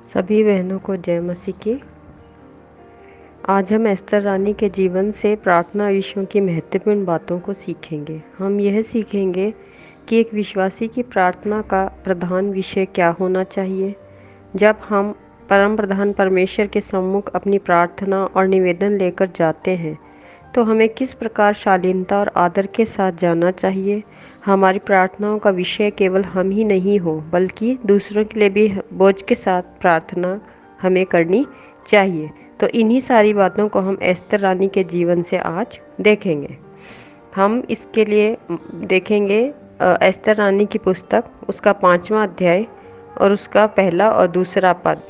सभी बहनों को जय मसीह की। आज हम एस्तर रानी के जीवन से प्रार्थना विषयों की महत्वपूर्ण बातों को सीखेंगे। हम यह सीखेंगे कि एक विश्वासी की प्रार्थना का प्रधान विषय क्या होना चाहिए। जब हम परम प्रधान परमेश्वर के सम्मुख अपनी प्रार्थना और निवेदन लेकर जाते हैं तो हमें किस प्रकार शालीनता और आदर के साथ जाना चाहिए। हमारी प्रार्थनाओं का विषय केवल हम ही नहीं हो बल्कि दूसरों के लिए भी बोझ के साथ प्रार्थना हमें करनी चाहिए। तो इन्हीं सारी बातों को हम एस्तर रानी के जीवन से आज देखेंगे। हम इसके लिए देखेंगे एस्तर रानी की पुस्तक, उसका 5वां अध्याय और उसका पहला और दूसरा पद।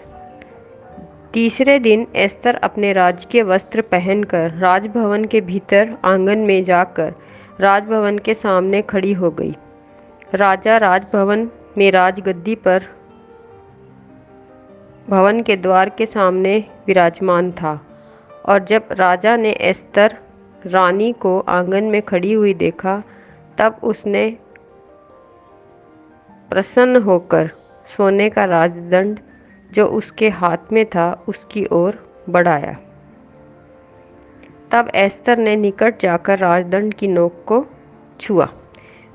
तीसरे दिन एस्तर अपने राजकीय वस्त्र पहनकर राजभवन के भीतर आंगन में जाकर राजभवन के सामने खड़ी हो गई। राजा राजभवन में राजगद्दी पर भवन के द्वार के सामने विराजमान था, और जब राजा ने एस्तर रानी को आंगन में खड़ी हुई देखा तब उसने प्रसन्न होकर सोने का राजदंड जो उसके हाथ में था उसकी ओर बढ़ाया। तब एस्तर ने निकट जाकर राजदंड की नोक को छुआ।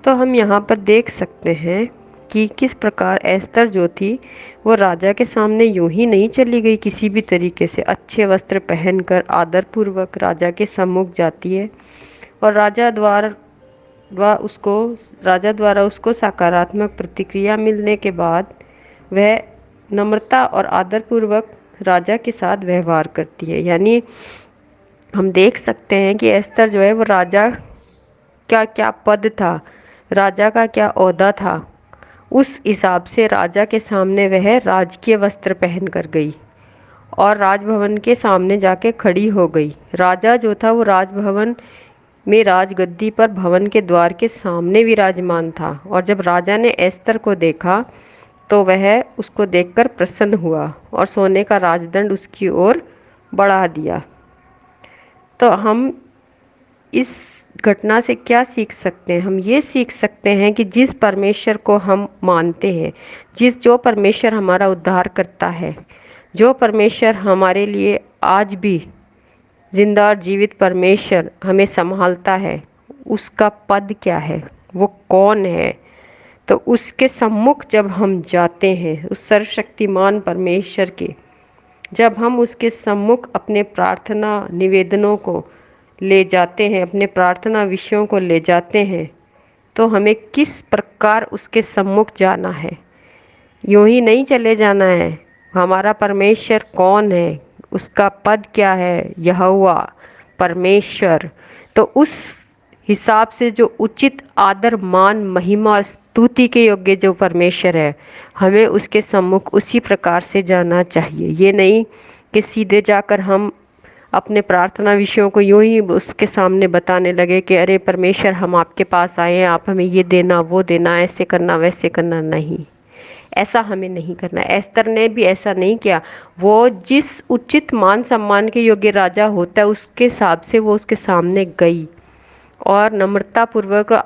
तो हम यहाँ पर देख सकते हैं कि किस प्रकार एस्तर जो थी वो राजा के सामने यूं ही नहीं चली गई, किसी भी तरीके से अच्छे वस्त्र पहनकर आदरपूर्वक राजा के सम्मुख जाती है और राजा द्वारा उसको सकारात्मक प्रतिक्रिया मिलने के बाद वह नम्रता और आदरपूर्वक राजा के साथ व्यवहार करती है। यानी हम देख सकते हैं कि एस्तर जो है वो राजा का क्या पद था, राजा का क्या ओहदा था, उस हिसाब से राजा के सामने वह राजकीय वस्त्र पहन कर गई और राजभवन के सामने जाके खड़ी हो गई। राजा जो था वो राजभवन में राजगद्दी पर भवन के द्वार के सामने विराजमान था, और जब राजा ने एस्तर को देखा तो वह उसको देखकर प्रसन्न हुआ और सोने का राजदंड उसकी ओर बढ़ा दिया। तो हम इस घटना से क्या सीख सकते हैं? हम ये सीख सकते हैं कि जिस परमेश्वर को हम मानते हैं, जो परमेश्वर हमारा उद्धार करता है, जो परमेश्वर हमारे लिए आज भी जिंदा और जीवित परमेश्वर हमें संभालता है, उसका पद क्या है, वो कौन है। तो उसके सम्मुख जब हम जाते हैं, उस सर्वशक्तिमान परमेश्वर के, जब हम उसके सम्मुख अपने प्रार्थना निवेदनों को ले जाते हैं, अपने प्रार्थना विषयों को ले जाते हैं, तो हमें किस प्रकार उसके सम्मुख जाना है। यूं ही नहीं चले जाना है। हमारा परमेश्वर कौन है, उसका पद क्या है, यहोवा परमेश्वर। तो उस हिसाब से जो उचित आदर मान महिमा और स्तुति के योग्य जो परमेश्वर है, हमें उसके सम्मुख उसी प्रकार से जाना चाहिए। ये नहीं कि सीधे जाकर हम अपने प्रार्थना विषयों को यूं ही उसके सामने बताने लगे कि अरे परमेश्वर हम आपके पास आए हैं, आप हमें ये देना वो देना, ऐसे करना वैसे करना। नहीं, ऐसा हमें नहीं करना। एस्तर ने भी ऐसा नहीं किया। वो जिस उचित मान सम्मान के योग्य राजा होता है उसके हिसाब से वो उसके सामने गई और नम्रता पूर्वक और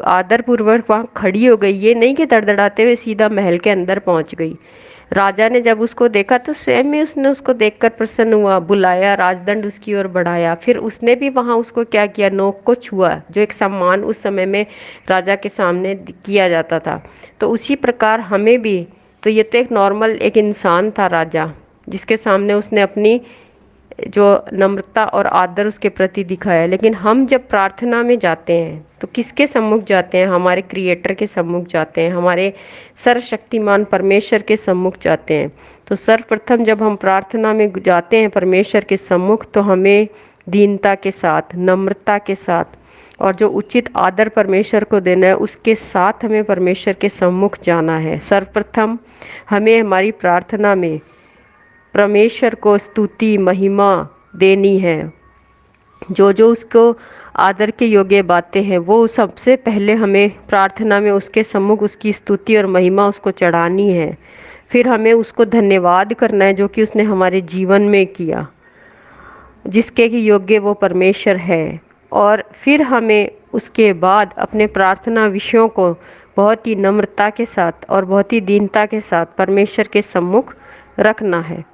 आदर पूर्वक वहाँ खड़ी हो गई। ये नहीं कि धड़धड़ाते हुए सीधा महल के अंदर पहुँच गई। राजा ने जब उसको देखा तो स्वयं ही उसने उसको देखकर प्रसन्न हुआ, बुलाया, राजदंड उसकी ओर बढ़ाया। फिर उसने भी वहाँ उसको क्या किया, नोक को छुआ, जो एक सम्मान उस समय में राजा के सामने किया जाता था। तो उसी प्रकार हमें भी, तो ये तो एक नॉर्मल एक इंसान था राजा, जिसके सामने उसने अपनी जो नम्रता और आदर उसके प्रति दिखाया। लेकिन हम जब प्रार्थना में जाते हैं तो किसके सम्मुख जाते हैं? हमारे क्रिएटर के सम्मुख जाते हैं, हमारे सर्वशक्तिमान परमेश्वर के सम्मुख जाते हैं। तो सर्वप्रथम जब हम प्रार्थना में जाते हैं परमेश्वर के सम्मुख, तो हमें दीनता के साथ, नम्रता के साथ और जो उचित आदर परमेश्वर को देना है उसके साथ हमें परमेश्वर के सम्मुख जाना है। सर्वप्रथम हमें हमारी प्रार्थना में परमेश्वर को स्तुति महिमा देनी है। जो उसको आदर के योग्य बातें हैं वो सबसे पहले हमें प्रार्थना में उसके सम्मुख उसकी स्तुति और महिमा उसको चढ़ानी है। फिर हमें उसको धन्यवाद करना है जो कि उसने हमारे जीवन में किया, जिसके की योग्य वो परमेश्वर है। और फिर हमें उसके बाद अपने प्रार्थना विषयों को बहुत ही नम्रता के साथ और बहुत ही दीनता के साथ परमेश्वर के सम्मुख रखना है।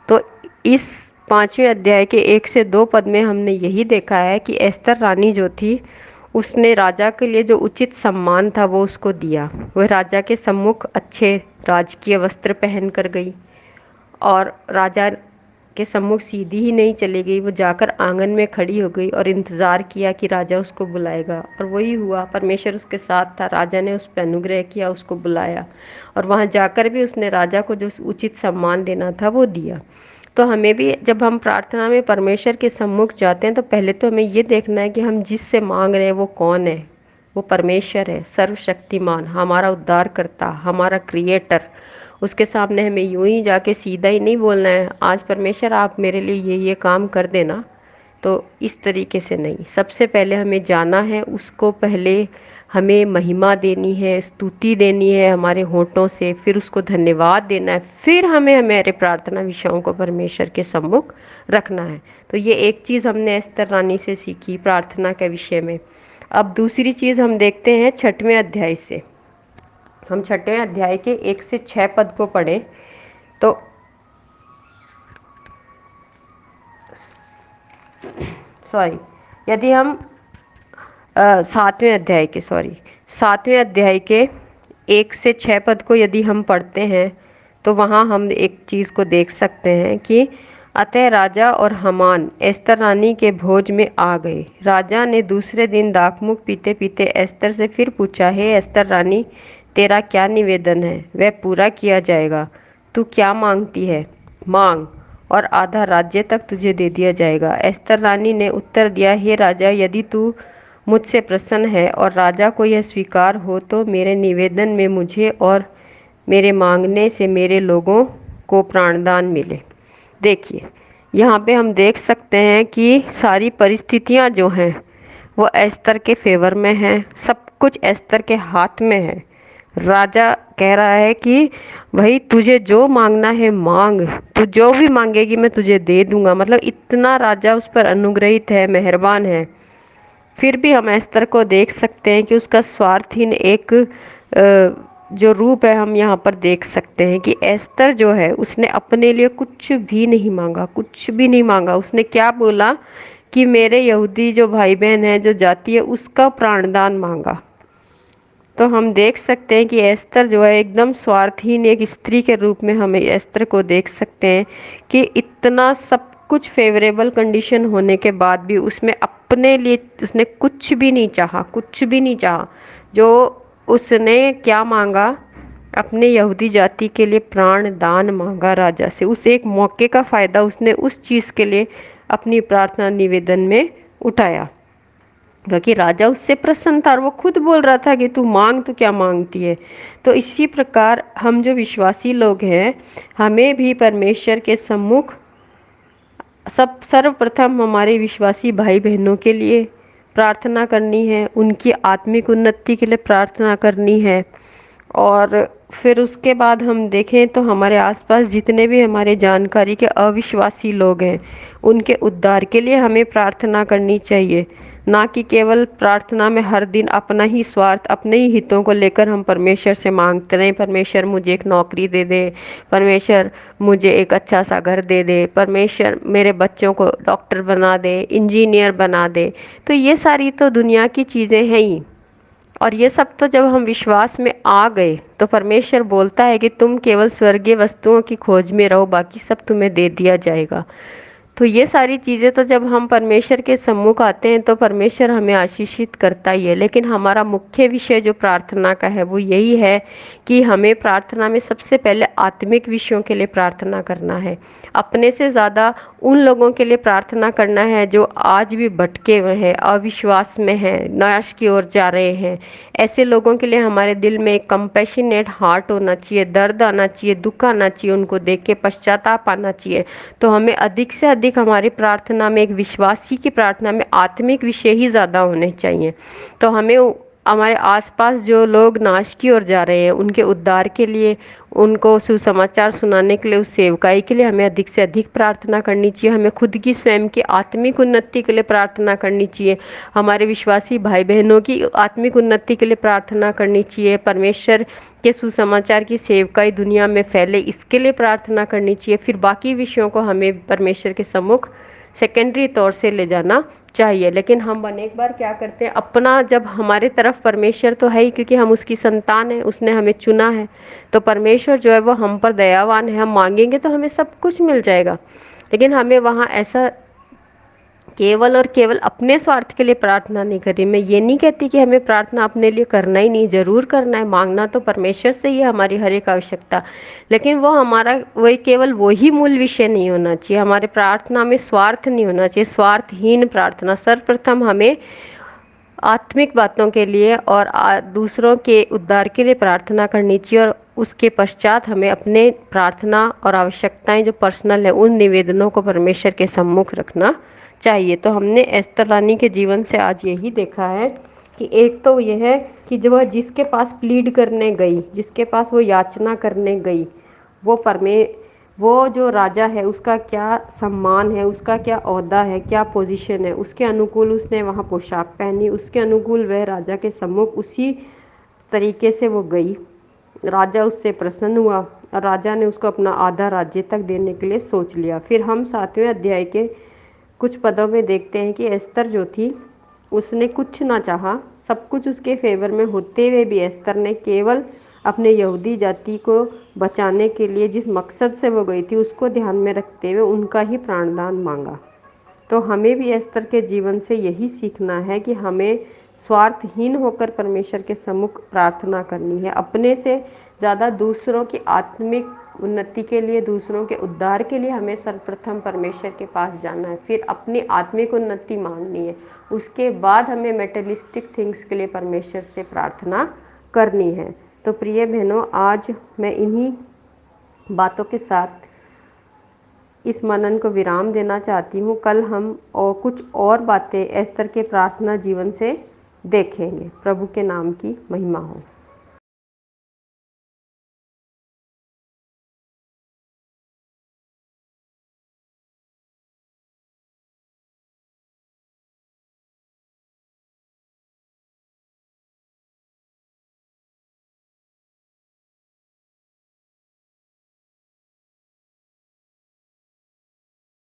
तो इस 5वें अध्याय के 1 से 2 पद में हमने यही देखा है कि एस्तर रानी जो थी, उसने राजा के लिए जो उचित सम्मान था वो उसको दिया। वह राजा के सम्मुख अच्छे राजकीय वस्त्र पहन कर गई और राजा के सम्मुख सीधी ही नहीं चली गई, वो जाकर आंगन में खड़ी हो गई और इंतज़ार किया कि राजा उसको बुलाएगा। और वही हुआ, परमेश्वर उसके साथ था, राजा ने उस पर अनुग्रह किया, उसको बुलाया और वहाँ जाकर भी उसने राजा को जो उचित सम्मान देना था वो दिया। तो हमें भी जब हम प्रार्थना में परमेश्वर के सम्मुख जाते हैं तो पहले तो हमें ये देखना है कि हम जिससे मांग रहे हैं वो कौन है। वो परमेश्वर है, सर्वशक्तिमान, हमारा उद्धारकर्ता, हमारा क्रिएटर। उसके सामने हमें यूं ही जाके सीधा ही नहीं बोलना है, आज परमेश्वर आप मेरे लिए ये काम कर देना। तो इस तरीके से नहीं, सबसे पहले हमें जाना है उसको, पहले हमें महिमा देनी है, स्तुति देनी है हमारे होठों से, फिर उसको धन्यवाद देना है, फिर हमें हमारे प्रार्थना विषयों को परमेश्वर के सम्मुख रखना है। तो ये एक चीज़ हमने एस्तर रानी से सीखी प्रार्थना के विषय में। अब दूसरी चीज़ हम देखते हैं 6वें अध्याय से। हम 6वें अध्याय के 1 से 6 पद को पढ़ें तो सॉरी, यदि हम 7वें अध्याय के 1 से 6 पद को यदि हम पढ़ते हैं तो वहाँ हम एक चीज़ को देख सकते हैं कि अतः राजा और हामान एस्तर रानी के भोज में आ गए। राजा ने दूसरे दिन दाखमुख पीते पीते एस्तर से फिर पूछा, हे एस्तर रानी, तेरा क्या निवेदन है? वह पूरा किया जाएगा। तू क्या मांगती है? मांग, और आधा राज्य तक तुझे दे दिया जाएगा। एस्तर रानी ने उत्तर दिया, हे राजा, यदि तू मुझसे प्रसन्न है और राजा को यह स्वीकार हो तो मेरे निवेदन में मुझे और मेरे मांगने से मेरे लोगों को प्राणदान मिले। देखिए, यहाँ पे हम देख सकते हैं कि सारी परिस्थितियाँ जो हैं वो एस्तर के फेवर में हैं, सब कुछ एस्तर के हाथ में है। राजा कह रहा है कि भाई तुझे जो मांगना है मांग, तू जो भी मांगेगी मैं तुझे दे दूंगा। मतलब इतना राजा उस पर अनुग्रहित है, मेहरबान है। फिर भी हम एस्तर को देख सकते हैं कि उसका स्वार्थहीन एक जो रूप है हम यहाँ पर देख सकते हैं कि एस्तर जो है उसने अपने लिए कुछ भी नहीं मांगा, कुछ भी नहीं मांगा। उसने क्या बोला कि मेरे यहूदी जो भाई बहन है, जो जाति है, उसका प्राणदान मांगा। तो हम देख सकते हैं कि एस्तर जो है एकदम स्वार्थहीन एक स्त्री के रूप में हमें एस्तर को देख सकते हैं कि इतना सब कुछ फेवरेबल कंडीशन होने के बाद भी उसमें अपने लिए उसने कुछ भी नहीं चाहा, कुछ भी नहीं चाहा। जो उसने क्या मांगा, अपने यहूदी जाति के लिए प्राण दान मांगा राजा से। उस एक मौके का फ़ायदा उसने उस चीज़ के लिए अपनी प्रार्थना निवेदन में उठाया, क्योंकि राजा उससे प्रसन्न था और वो खुद बोल रहा था कि तू मांग, तू क्या मांगती है। तो इसी प्रकार हम जो विश्वासी लोग हैं, हमें भी परमेश्वर के सम्मुख सब सर्वप्रथम हमारे विश्वासी भाई बहनों के लिए प्रार्थना करनी है, उनकी आत्मिक उन्नति के लिए प्रार्थना करनी है। और फिर उसके बाद हम देखें तो हमारे आसपास जितने भी हमारे जानकारी के अविश्वासी लोग हैं, उनके उद्धार के लिए हमें प्रार्थना करनी चाहिए। ना कि केवल प्रार्थना में हर दिन अपना ही स्वार्थ, अपने ही हितों को लेकर हम परमेश्वर से मांगते रहें। परमेश्वर मुझे एक नौकरी दे दे, परमेश्वर मुझे एक अच्छा सा घर दे दे, परमेश्वर मेरे बच्चों को डॉक्टर बना दे, इंजीनियर बना दे। तो ये सारी तो दुनिया की चीज़ें हैं ही, और ये सब तो जब हम विश्वास में आ गए तो परमेश्वर बोलता है कि तुम केवल स्वर्गीय वस्तुओं की खोज में रहो, बाकी सब तुम्हें दे दिया जाएगा। तो ये सारी चीज़ें तो जब हम परमेश्वर के सम्मुख आते हैं तो परमेश्वर हमें आशीषित करता ही है। लेकिन हमारा मुख्य विषय जो प्रार्थना का है वो यही है कि हमें प्रार्थना में सबसे पहले आत्मिक विषयों के लिए प्रार्थना करना है। अपने से ज़्यादा उन लोगों के लिए प्रार्थना करना है जो आज भी भटके हुए हैं, अविश्वास में हैं, नाश की ओर जा रहे हैं। ऐसे लोगों के लिए हमारे दिल में एक कंपैशनेट हार्ट होना चाहिए, दर्द आना चाहिए, दुख आना चाहिए, उनको देख के पश्चाताप आना चाहिए। तो हमें अधिक से अधिक हमारी प्रार्थना में, एक विश्वासी की प्रार्थना में आत्मिक विषय ही ज़्यादा होने चाहिए। तो हमें हमारे आसपास जो लोग नाश की ओर जा रहे हैं उनके उद्धार के लिए, उनको सुसमाचार सुनाने के लिए, उस सेवकाई के लिए हमें अधिक से अधिक प्रार्थना करनी चाहिए। हमें खुद की स्वयं की आत्मिक उन्नति के लिए प्रार्थना करनी चाहिए, हमारे विश्वासी भाई बहनों की आत्मिक उन्नति के लिए प्रार्थना करनी चाहिए, परमेश्वर के सुसमाचार की सेवकाई दुनिया में फैले इसके लिए प्रार्थना करनी चाहिए। फिर बाकी विषयों को हमें परमेश्वर के सम्मुख सेकेंडरी तौर से ले जाना चाहिए। लेकिन हम अनेक बार क्या करते हैं, अपना, जब हमारे तरफ परमेश्वर तो है ही, क्योंकि हम उसकी संतान है, उसने हमें चुना है, तो परमेश्वर जो है वो हम पर दयावान है, हम मांगेंगे तो हमें सब कुछ मिल जाएगा। लेकिन हमें वहाँ ऐसा केवल और केवल अपने स्वार्थ के लिए प्रार्थना नहीं करी। मैं ये नहीं कहती कि हमें प्रार्थना अपने लिए करना ही नहीं, जरूर करना है, मांगना तो परमेश्वर से ही है हमारी हर एक आवश्यकता, लेकिन वो हमारा वही केवल वही मूल विषय नहीं होना चाहिए। हमारे प्रार्थना में स्वार्थ नहीं होना चाहिए, स्वार्थहीन प्रार्थना। सर्वप्रथम हमें आत्मिक बातों के लिए और दूसरों के उद्धार के लिए प्रार्थना करनी चाहिए, और उसके पश्चात हमें अपने प्रार्थना और आवश्यकताएं जो पर्सनल है उन निवेदनों को परमेश्वर के सम्मुख रखना चाहिए। तो हमने एस्तर रानी के जीवन से आज यही देखा है कि एक तो यह है कि जब वह जिसके पास प्लीड करने गई, जिसके पास वो याचना करने गई, वो जो राजा है उसका क्या सम्मान है, उसका क्या ओहदा है, क्या पोजीशन है, उसके अनुकूल उसने वहाँ पोशाक पहनी, उसके अनुकूल वह राजा के सम्मुख उसी तरीके से वो गई। राजा उससे प्रसन्न हुआ और राजा ने उसको अपना आधा राज्य तक देने के लिए सोच लिया। फिर हम 7वें अध्याय के कुछ पदों में देखते हैं कि एस्तर जो थी उसने कुछ ना चाहा, सब कुछ उसके फेवर में होते हुए भी एस्तर ने केवल अपने यहूदी जाति को बचाने के लिए जिस मकसद से वो गई थी उसको ध्यान में रखते हुए उनका ही प्राणदान मांगा। तो हमें भी एस्तर के जीवन से यही सीखना है कि हमें स्वार्थहीन होकर परमेश्वर के सम्मुख प्रार्थना करनी है, अपने से ज़्यादा दूसरों की आत्मिक उन्नति के लिए, दूसरों के उद्धार के लिए हमें सर्वप्रथम परमेश्वर के पास जाना है, फिर अपनी आत्मिक उन्नति मांगनी है, उसके बाद हमें मेटेरियलिस्टिक थिंग्स के लिए परमेश्वर से प्रार्थना करनी है। तो प्रिय बहनों, आज मैं इन्हीं बातों के साथ इस मनन को विराम देना चाहती हूँ। कल हम और कुछ और बातें एस्तर के प्रार्थना जीवन से देखेंगे। प्रभु के नाम की महिमा हो।